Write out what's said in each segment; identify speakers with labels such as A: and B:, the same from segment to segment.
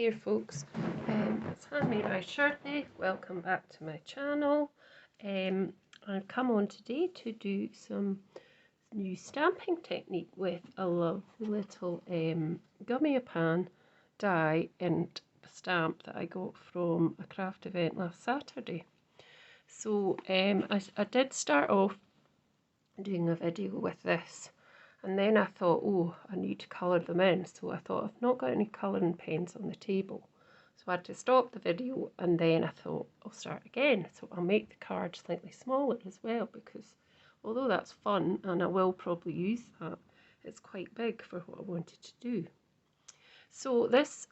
A: here, folks. It's Handmade by Shirley. Welcome back to my channel. I've come on today to do some new stamping technique with a lovely little Gummiapan die and stamp that I got from a craft event last Saturday. So I did start off doing a video with this. And then I thought, oh, I need to colour them in. So I thought, I've not got any colouring pens on the table. So I had to stop the video, and then I thought, I'll start again. So I'll make the card slightly smaller as well, because although that's fun, and I will probably use that, it's quite big for what I wanted to do. So this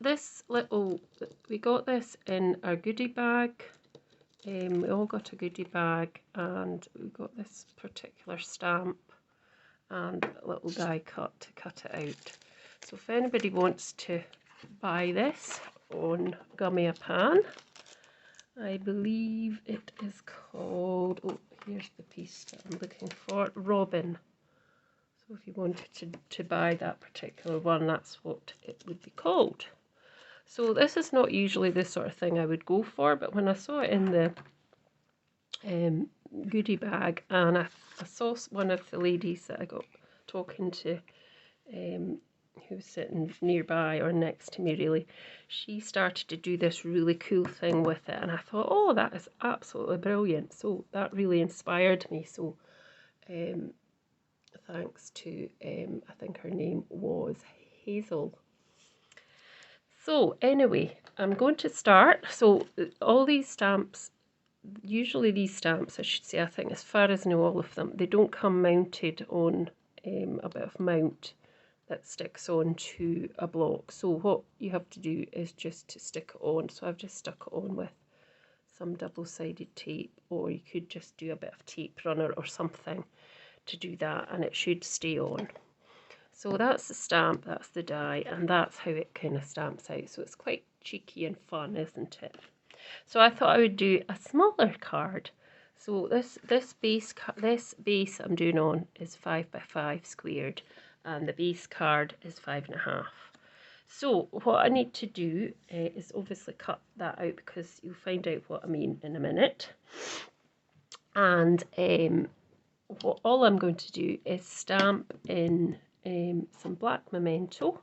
A: little, we got this in our goodie bag. We all got a goodie bag, and we got this particular stamp and a little die cut to cut it out. So if anybody wants to buy this on Gummiapan, I believe it is called, oh, here's the piece that I'm looking for, Robin. So if you wanted to buy that particular one, that's what it would be called. So this is not usually the sort of thing I would go for, but when I saw it in the goodie bag, and I saw one of the ladies that I got talking to, who was sitting nearby or next to me really, she started to do this really cool thing with it, and I thought, oh, that is absolutely brilliant. So that really inspired me. So thanks to I think her name was Hazel. So anyway, I'm going to start. So all these stamps, usually these stamps, I should say, I think as far as I know all of them, they don't come mounted on a bit of mount that sticks on to a block. So what you have to do is just to stick it on. So I've just stuck it on with some double-sided tape, or you could just do a bit of tape runner or something to do that, and it should stay on. So that's the stamp, that's the die, and that's how it kind of stamps out. So it's quite cheeky and fun, isn't it? So I thought I would do a smaller card. So this base I'm doing on is 5 by 5 squared, and the base card is 5.5. So what I need to do is obviously cut that out, because you'll find out what I mean in a minute. And all I'm going to do is stamp in some black Memento.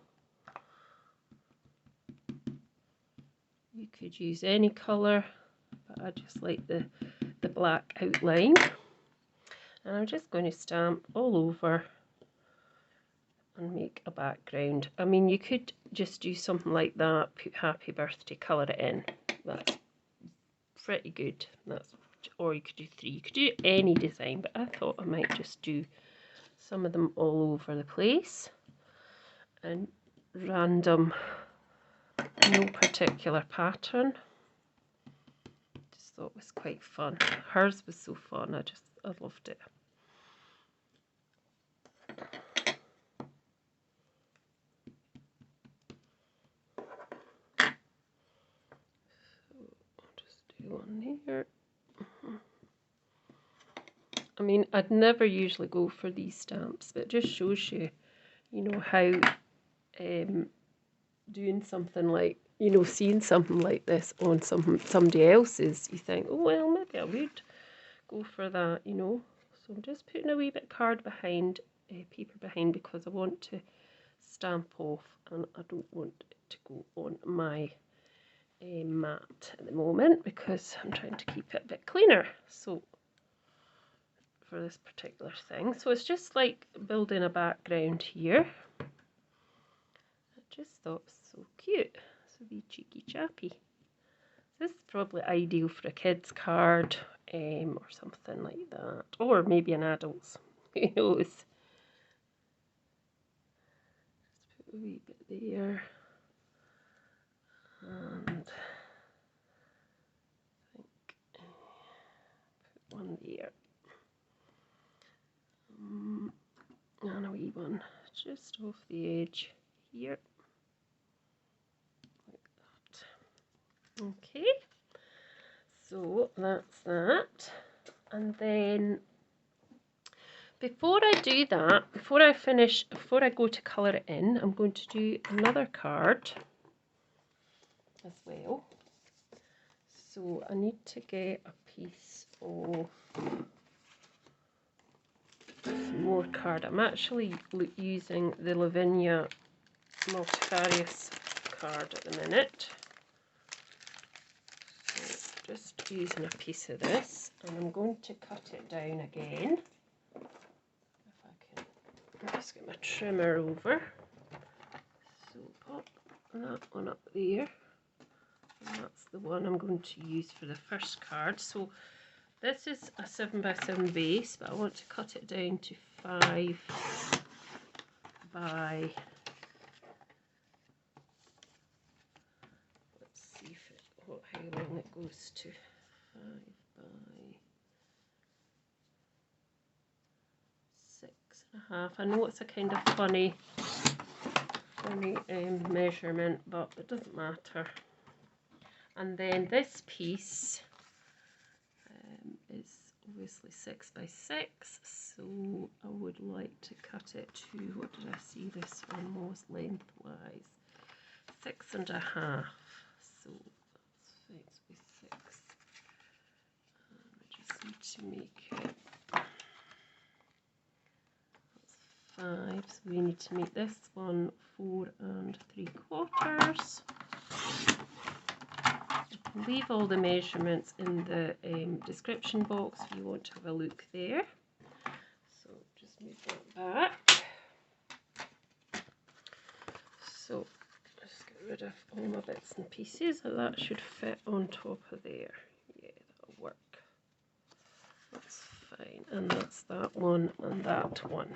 A: You could use any colour, but I just like the black outline. And I'm just going to stamp all over and make a background. I mean, you could just do something like that, put happy birthday, colour it in. That's pretty good. Or you could do 3. You could do any design, but I thought I might just do some of them all over the place. And random, no particular pattern. Just thought it was quite fun. Hers was so fun. I loved it. So I'll just do one here. I mean, I'd never usually go for these stamps, but it just shows you, you know, how doing something like, you know, seeing something like this on somebody else's, you think, oh, well, maybe I would go for that, you know. So I'm just putting a wee bit of card behind, paper behind, because I want to stamp off, and I don't want it to go on my mat at the moment, because I'm trying to keep it a bit cleaner. So for this particular thing, so it's just like building a background here. I just thought it was so cute. So wee cheeky chappy. This is probably ideal for a kid's card, or something like that, or maybe an adult's. Who knows? Just put a wee bit there, and I think put one there, and a wee one just off the edge here. Okay, so that's that. And then before I do that, before I go to colour it in, I'm going to do another card. as well. So I need to get a piece of more card. I'm actually using the Lavinia Multifarious card at the minute. So just using a piece of this, and I'm going to cut it down again. If I can, I'll just get my trimmer over. So pop that one up there. And that's the one I'm going to use for the first card. So this is a 7x7 base, but I want to cut it down to 5 by, let's see if it, how long it goes to, 5 by 6.5. I know it's a kind of funny measurement, but it doesn't matter. And then this piece is obviously 6 by 6, so I would like to cut it to, what did I see this one was lengthwise? 6.5. So that's 6 by 6. I just need to make it, that's 5, so we need to make this one 4 3/4. Leave all the measurements in the description box if you want to have a look there. So just move that back. So just get rid of all my bits and pieces, and that should fit on top of there. Yeah, that'll work. That's fine, and that's that one and that one.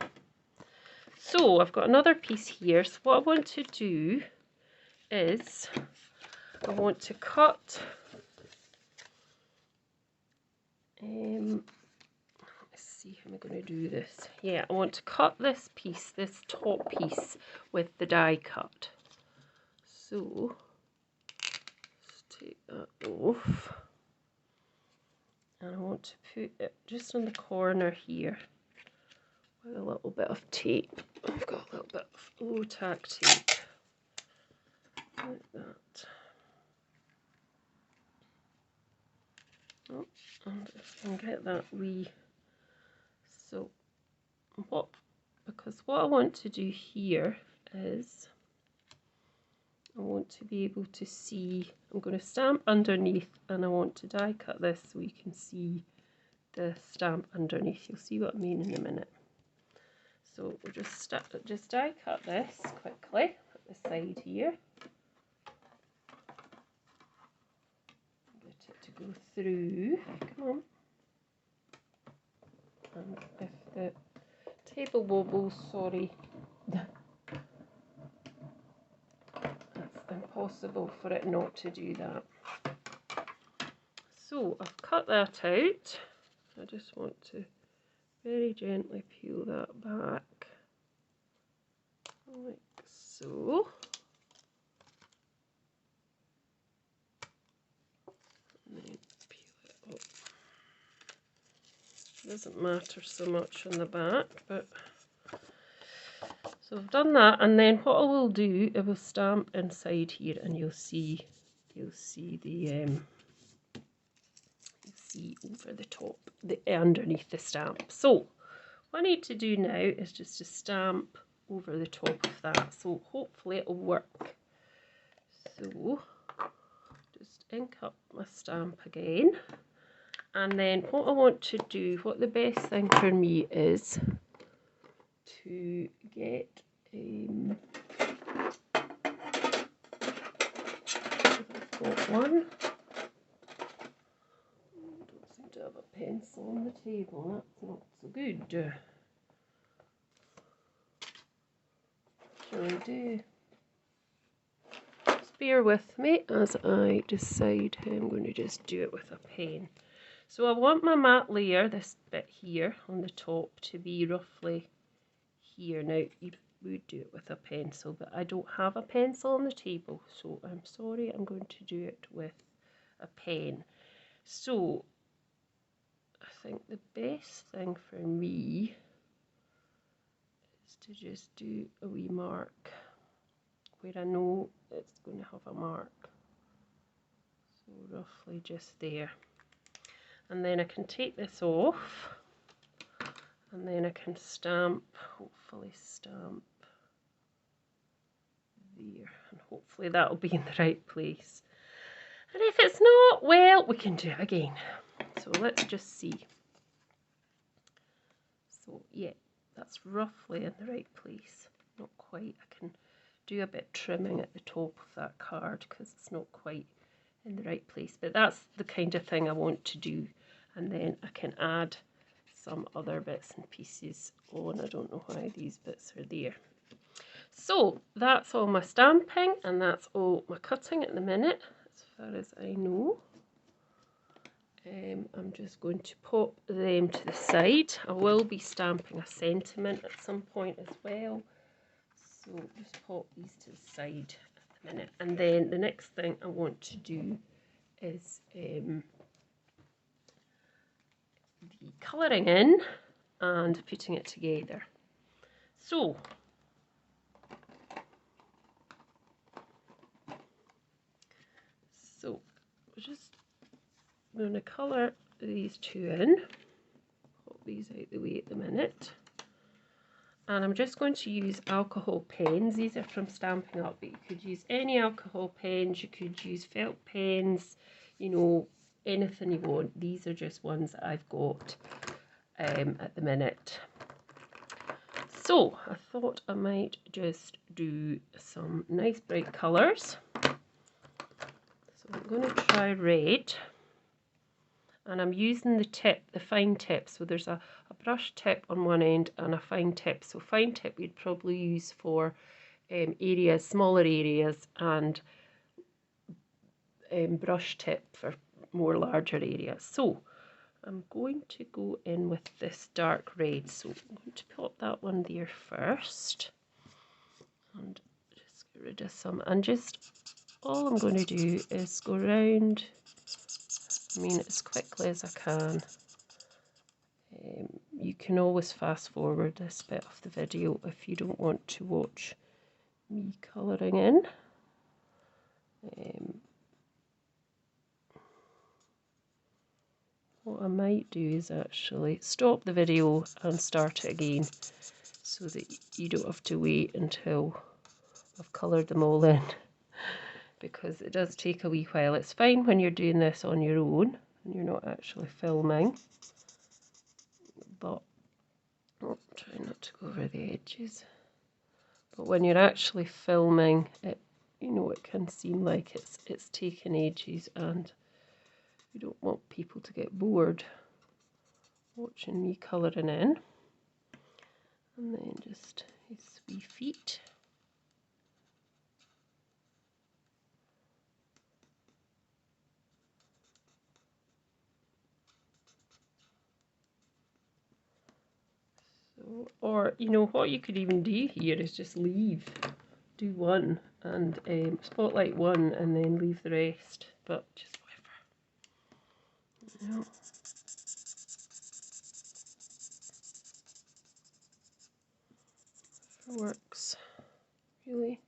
A: So I've got another piece here. So what I want to do is I want to cut, let's see how I'm going to do this. Yeah, I want to cut this piece, this top piece, with the die cut. So, let's take that off. And I want to put it just on the corner here with a little bit of tape. I've got a little bit of low-tack tape, like that. Oh, and if I can get that wee, so because what I want to do here is I want to be able to see, I'm going to stamp underneath, and I want to die cut this so you can see the stamp underneath. You'll see what I mean in a minute. So we'll just die cut this quickly at the side here. Go through, come on, and if the table wobbles, sorry, that's impossible for it not to do that. So I've cut that out. I just want to very gently peel that back, like so. Doesn't matter so much on the back, but so I've done that, and then what I will do, I will stamp inside here, and you'll see the see over the top, the underneath the stamp. So what I need to do now is just to stamp over the top of that. So hopefully it'll work. So just ink up my stamp again. And then what I want to do, what the best thing for me is to get I've got one. Don't seem to have a pencil on the table, that's not so good. What shall I do? Just bear with me as I decide how I'm going to just do it with a pen. So I want my matte layer, this bit here on the top, to be roughly here. Now you would do it with a pencil, but I don't have a pencil on the table, so I'm sorry, I'm going to do it with a pen. So I think the best thing for me is to just do a wee mark where I know it's going to have a mark. roughly just there. And then I can take this off, and then I can stamp, hopefully stamp there, and hopefully that'll be in the right place. And if it's not, well, we can do it again. So let's just see. So yeah, that's roughly in the right place. Not quite. I can do a bit trimming at the top of that card because it's not quite in the right place. But that's the kind of thing I want to do. And then I can add some other bits and pieces on. I don't know why these bits are there. So that's all my stamping and that's all my cutting at the minute, as far as I know. I'm just going to pop them to the side. I will be stamping a sentiment at some point as well. So just pop these to the side at the minute. And then the next thing I want to do is the colouring in and putting it together. So just I'm going to colour these two in, pop these out the way at the minute, and I'm just going to use alcohol pens. These are from Stampin'Up, but you could use any alcohol pens, you could use felt pens, you know, anything you want. These are just ones that I've got at the minute. So I thought I might just do some nice bright colours. So I'm going to try red. And I'm using the tip, the fine tip. So there's a brush tip on one end and a fine tip. So fine tip we'd probably use for areas, smaller areas, and brush tip for more larger areas. So I'm going to go in with this dark red. So I'm going to pop that one there first. And just get rid of some. And just all I'm going to do is go round, as quickly as I can. You can always fast forward this bit of the video if you don't want to watch me colouring in. What I might do is actually stop the video and start it again so that you don't have to wait until I've coloured them all in, because it does take a wee while. It's fine when you're doing this on your own and you're not actually filming, but try not to go over the edges. But when you're actually filming it, you know, it can seem like it's taking ages, and you don't want people to get bored watching me colouring in. And then just his wee feet. So, or you know what you could even do here is just do one and spotlight one and then leave the rest, but just whatever. Yeah. Works really.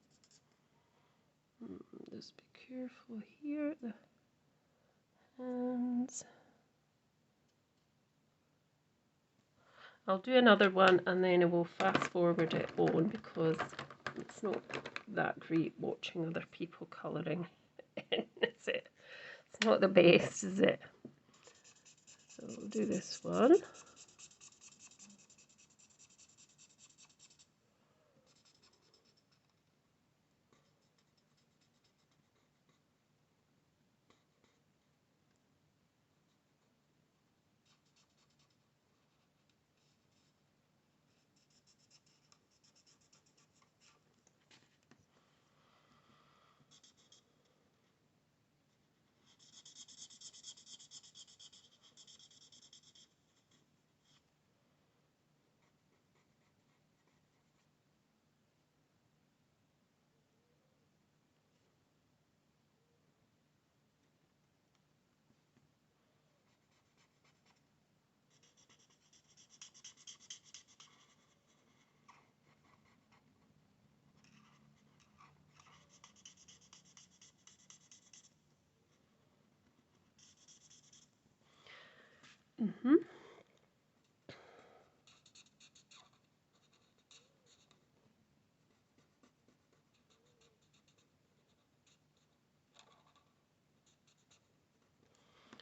A: Just be careful here, the hands. I'll do another one and then I will fast forward it on, because it's not that great watching other people colouring in, is it? It's not the best, is it? So we'll do this one.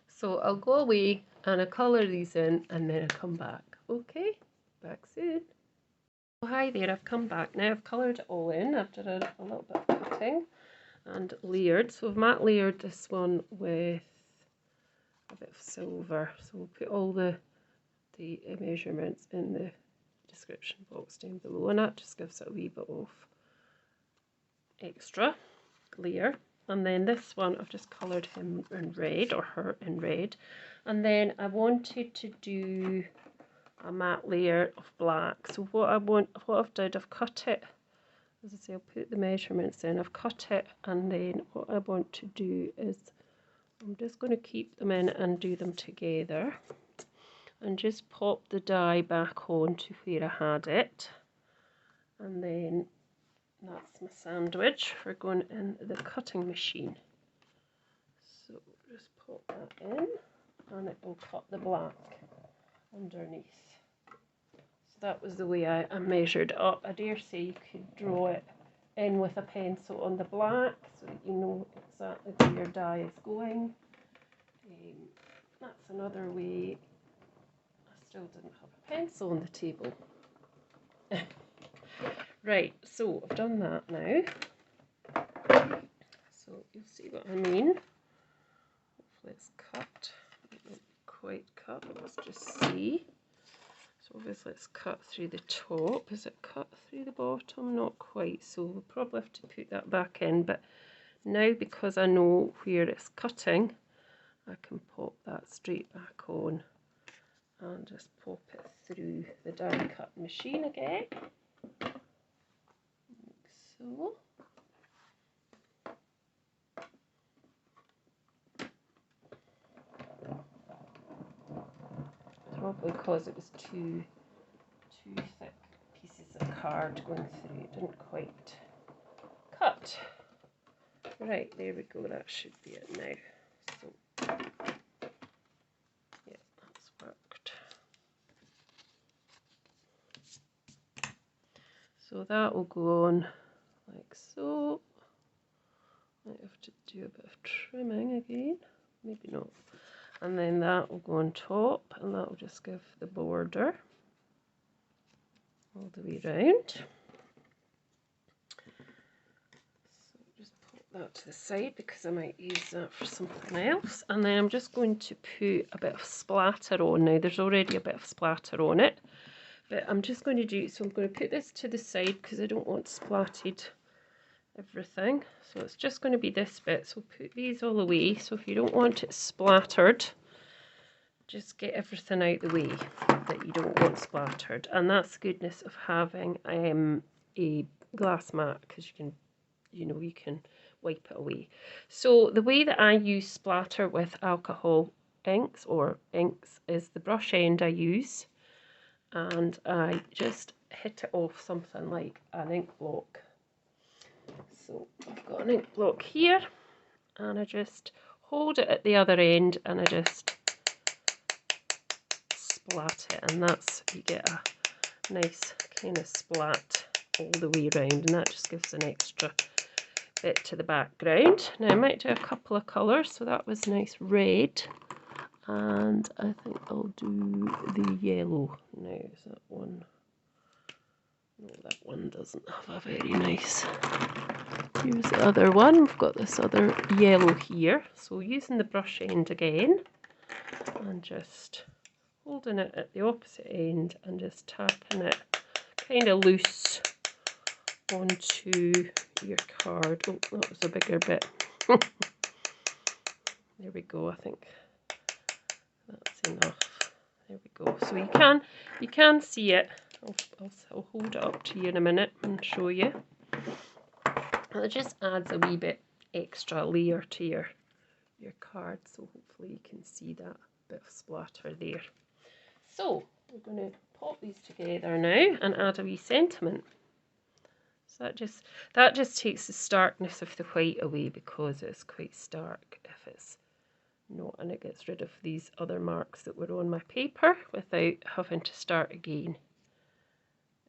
A: So I'll go away and I'll colour these in and then I'll come back. Okay, back soon. Oh, hi there, I've come back now. I've coloured it all in. I've done a little bit of putting and layered. So I've matte layered this one with a bit of silver. So we'll put all the measurements in the description box down below, and that just gives it a wee bit of extra layer. And then this one I've just coloured him in red, or her in red, and then I wanted to do a matte layer of black. So what I've done, I've cut it, as I say, I'll put the measurements in, I've cut it, and then what I want to do is I'm just going to keep them in and do them together and just pop the die back on to where I had it, and then that's my sandwich for going in the cutting machine. So just pop that in and it will cut the black underneath. So that was the way I measured it up. I dare say you could draw it in with a pencil on the black so that you know exactly where your die is going. That's another way. I still didn't have a pencil on the table. Right, so I've done that now. So you'll see what I mean. Hopefully it's cut. It won't be quite cut, let's just see. So obviously it's cut through the top. Is it cut through the bottom? Not quite, so we'll probably have to put that back in. But now, because I know where it's cutting, I can pop that straight back on and just pop it through the die cut machine again. So. Probably because it was two thick pieces of card going through, it didn't quite cut. Right, there we go, that should be it now. So, yeah, that's worked. So that will go on like so. Might have to do a bit of trimming again, maybe not. And then that will go on top, and that will just give the border all the way round. So just put that to the side because I might use that for something else. And then I'm just going to put a bit of splatter on. Now there's already a bit of splatter on it, but I'm just going to do, so I'm going to put this to the side because I don't want splatted everything. So it's just going to be this bit, so put these all away. So if you don't want it splattered, just get everything out the way that you don't want splattered. And that's the goodness of having a glass mat, because you can wipe it away. So the way that I use splatter with alcohol inks or inks is the brush end I use, and I just hit it off something like an ink block. So I've got an ink block here, and I just hold it at the other end and I just splat it, and that's, you get a nice kind of splat all the way around, and that just gives an extra bit to the background. Now I might do a couple of colours, so that was nice red, and I think I'll do the yellow. Now is that one? No, that one doesn't have a very nice. Here's the other one. We've got this other yellow here. So using the brush end again and just holding it at the opposite end and just tapping it kind of loose onto your card. Oh, that was a bigger bit. There we go. I think that's enough. There we go. So you can see it. I'll hold it up to you in a minute and show you. And it just adds a wee bit extra layer to your card, so hopefully you can see that bit of splatter there. So we're going to pop these together now and add a wee sentiment. So that just takes the starkness of the white away, because it's quite stark if it's and it gets rid of these other marks that were on my paper without having to start again.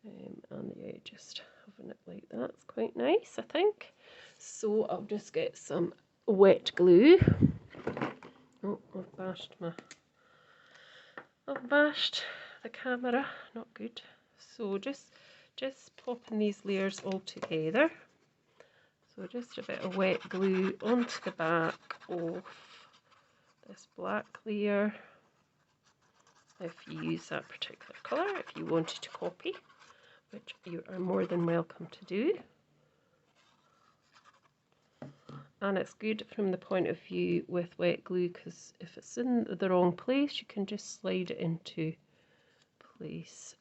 A: And yeah, just having it like that's quite nice, I think. So I'll just get some wet glue. Oh, I've bashed the camera, not good. So just popping these layers all together. So just a bit of wet glue onto the back of this black layer, if you use that particular colour, if you wanted to copy, which you are more than welcome to do. And it's good from the point of view with wet glue, because if it's in the wrong place, you can just slide it into place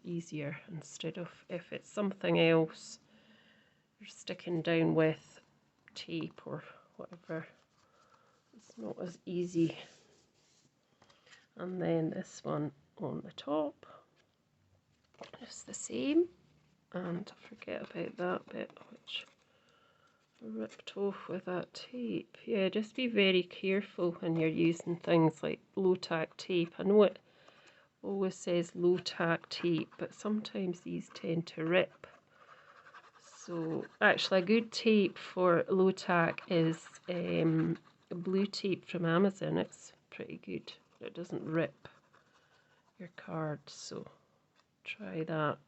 A: easier, instead of if it's something else you're sticking down with tape or whatever, it's not as easy. And then this one on the top, just the same, and forget about that bit which ripped off with that tape. Yeah, just be very careful when you're using things like low tack tape. I know it always says low tack tape, but sometimes these tend to rip. So actually a good tape for low tack is blue tape from Amazon. It's pretty good. It doesn't rip your card, so try that.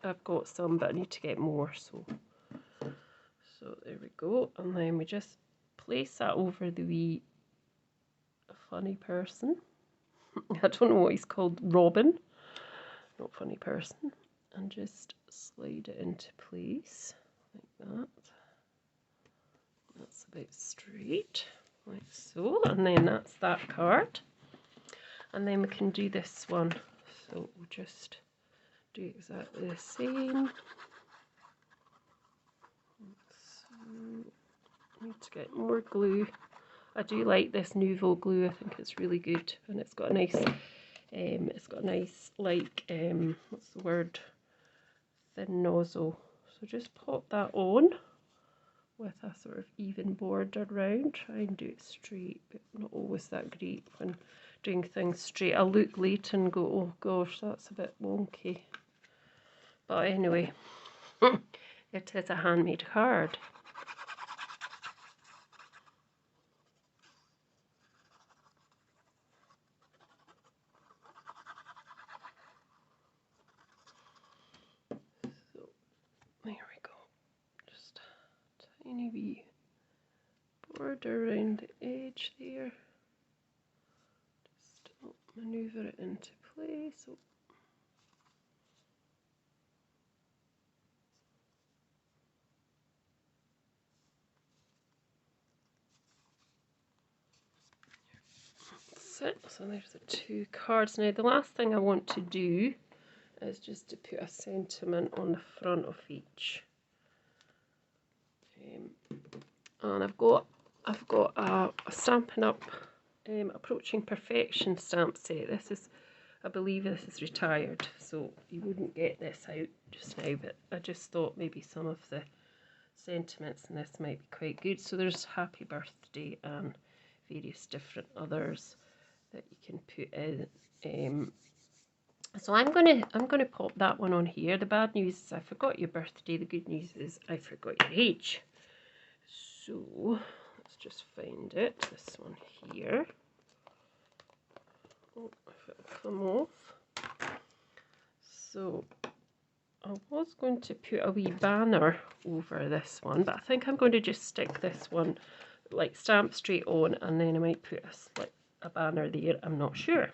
A: I've got some, but I need to get more. So there we go, and then we just place that over the wee funny person. I don't know what he's called, Robin, not funny person, and just slide it into place like that. That's about straight, like so, and then that's that card. And then we can do this one, so we'll just do exactly the same. So, need to get more glue. I do like this Nouveau glue. I think it's really good, and it's got a nice, like what's the word? Thin nozzle. So just pop that on with a sort of even border round. Try and do it straight, but not always that great when doing things straight. I'll look late and go, oh gosh, that's a bit wonky. But anyway, it is a handmade card. So there we go. Just a tiny wee border around the edge there. Just manoeuvre it into place. Oh. So there's the two cards. Now the last thing I want to do is just to put a sentiment on the front of each. And I've got a Stampin'Up Approaching Perfection stamp set. This is, I believe this is retired, so you wouldn't get this out just now, but I just thought maybe some of the sentiments in this might be quite good. So there's Happy Birthday and various different others that you can put in. So I'm gonna pop that one on here. The bad news is I forgot your birthday. The good news is I forgot your age. So let's just find it. This one here. Oh, if it'll come off. So I was going to put a wee banner over this one, but I think I'm going to just stick this one like stamp straight on, and then I might put a banner there. I'm not sure.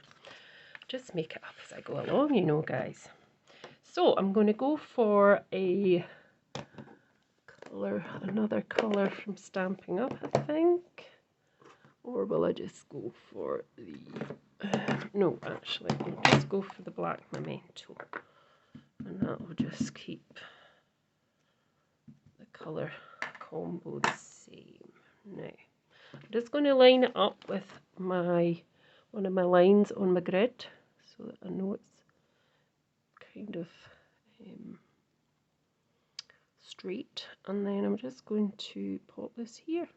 A: Just make it up as I go along, you know, guys. So I'm going to go for a colour, another colour from Stampin'Up, I think. Or will I just go for the... no, actually, I'll just go for the black Memento. And that will just keep the colour combo the same. Now, I'm just going to line it up with one of my lines on my grid, so that I know it's kind of straight. And then I'm just going to pop this here.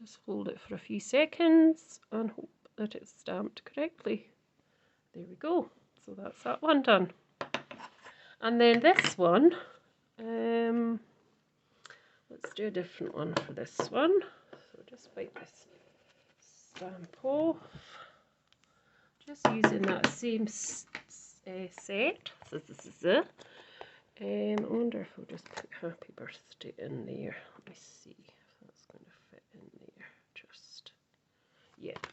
A: Just hold it for a few seconds and hope that it's stamped correctly. There we go. So that's that one done. And then this one, let's do a different one for this one. So just wipe this stamp off. Just using that same set. I wonder if I'll just put happy birthday in there. Let me see if that's going to fit in there. Just, yep.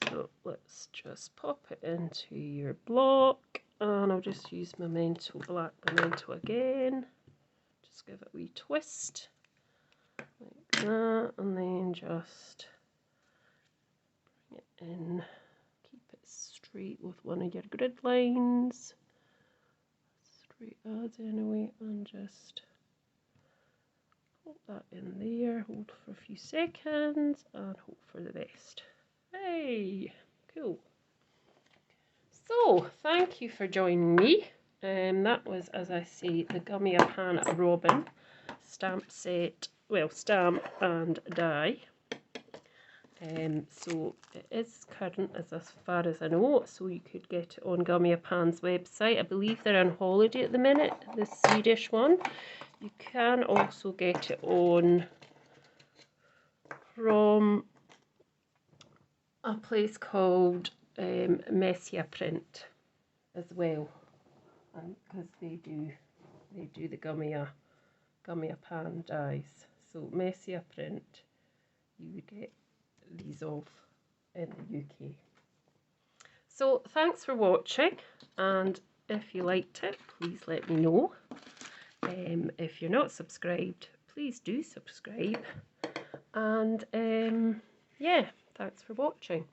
A: So let's just pop it into your block, and I'll just use Memento, black Memento again. Just give it a wee twist like that, and then just bring it in. Keep it straight with one of your grid lines. Straight as anyway, and just hold that in there, hold for a few seconds, and hope for the best. Hey, cool. So, thank you for joining me. That was, as I say, the Gummiapan Robin stamp set, well, stamp and die. So it is current as far as I know, so you could get it on Gummiapan's website. I believe they're on holiday at the minute, the Swedish one. You can also get it on from a place called Messier Print as well, because they do the Gummiapan dies. So Messier Print, you would get these off in the UK. So thanks for watching, and if you liked it, please let me know. If you're not subscribed, please do subscribe, and yeah, thanks for watching,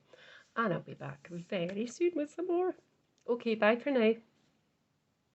A: and I'll be back very soon with some more. Okay, bye for now.